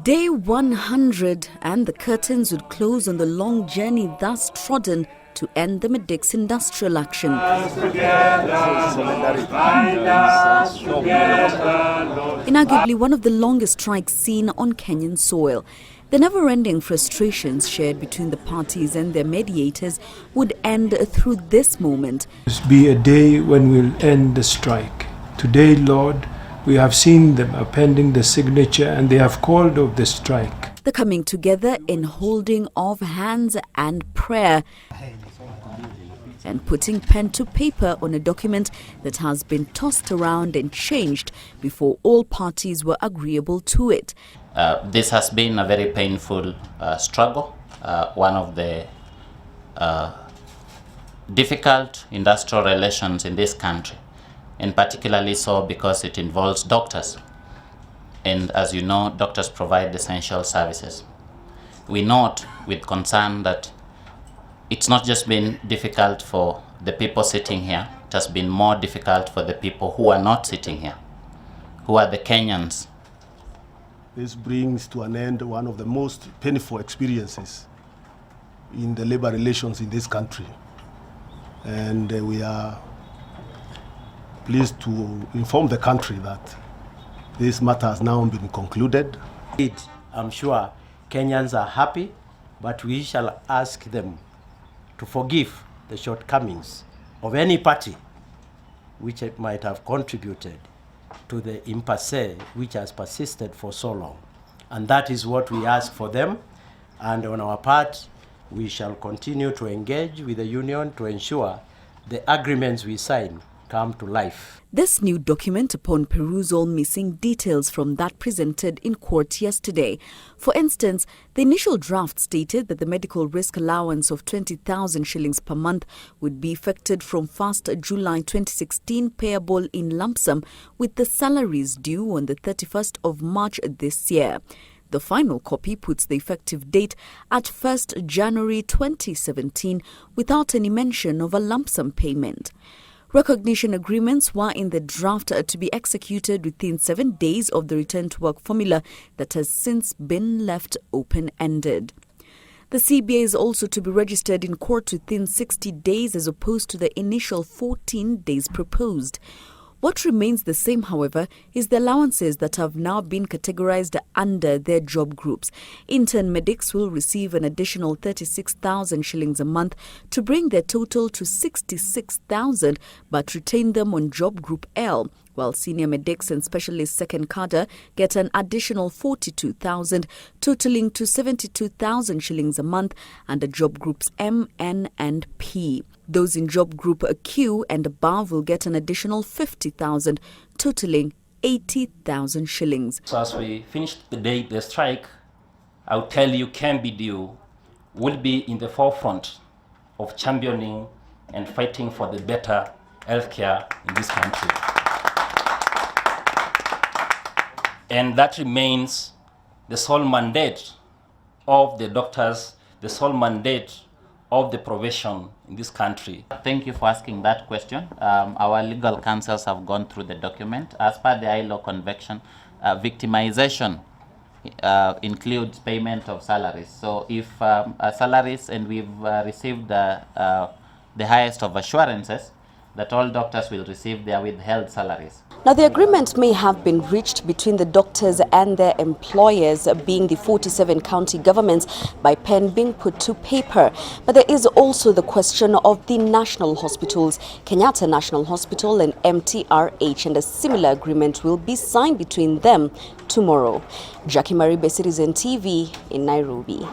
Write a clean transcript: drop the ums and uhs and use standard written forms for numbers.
Day 100 and the curtains would close on the long journey thus trodden to end the Medic's industrial action. Inarguably one of the longest strikes seen on Kenyan soil. The never-ending frustrations shared between the parties and their mediators would end through this moment. This be a day when we'll end the strike. Today, Lord, we have seen them appending the signature and they have called off the strike. The coming together in holding of hands and prayer and putting pen to paper on a document that has been tossed around and changed before all parties were agreeable to it. This has been a very painful struggle, one of the difficult industrial relations in this country, and particularly so because it involves doctors. And as you know, doctors provide essential services. We note with concern that it's not just been difficult for the people sitting here, it has been more difficult for the people who are not sitting here, who are the Kenyans. This brings to an end one of the most painful experiences in the labor relations in this country. And we are pleased to inform the country that this matter has now been concluded. I'm sure Kenyans are happy, but we shall ask them to forgive the shortcomings of any party which might have contributed to the impasse which has persisted for so long. And that is what we ask for them. And on our part, we shall continue to engage with the union to ensure the agreements we sign come to life. This new document, upon perusal, missing details from that presented in court yesterday. For instance, the initial draft stated that the medical risk allowance of 20,000 shillings per month would be effected from 1st July 2016, payable in lump sum, with the salaries due on the 31st of March this year. The final copy puts the effective date at 1st January 2017 without any mention of a lump sum payment. Recognition agreements were in the draft to be executed within 7 days of the return to work formula that has since been left open-ended. The CBA is also to be registered in court within 60 days as opposed to the initial 14 days proposed. What remains the same, however, is the allowances that have now been categorized under their job groups. Intern medics will receive an additional 36,000 shillings a month to bring their total to 66,000, but retain them on job group L, while senior medics and specialist second cadre get an additional 42,000, totaling to 72,000 shillings a month under job groups M, N and P. Those in job group Q and above will get an additional 50,000, totaling 80,000 shillings. So as we finish the strike, I'll tell you KMBDU will be in the forefront of championing and fighting for the better healthcare in this country. And that remains the sole mandate of the doctors, the sole mandate of the profession in this country. Thank you for asking that question. Our legal counsels have gone through the document. As per the ILO convention, victimization includes payment of salaries. So if salaries, and we've received the highest of assurances that all doctors will receive their withheld salaries. Now, the agreement may have been reached between the doctors and their employers, being the 47 county governments, by pen being put to paper. But there is also the question of the national hospitals, Kenyatta National Hospital and MTRH, and a similar agreement will be signed between them tomorrow. Jacque Maribe, Citizen TV in Nairobi.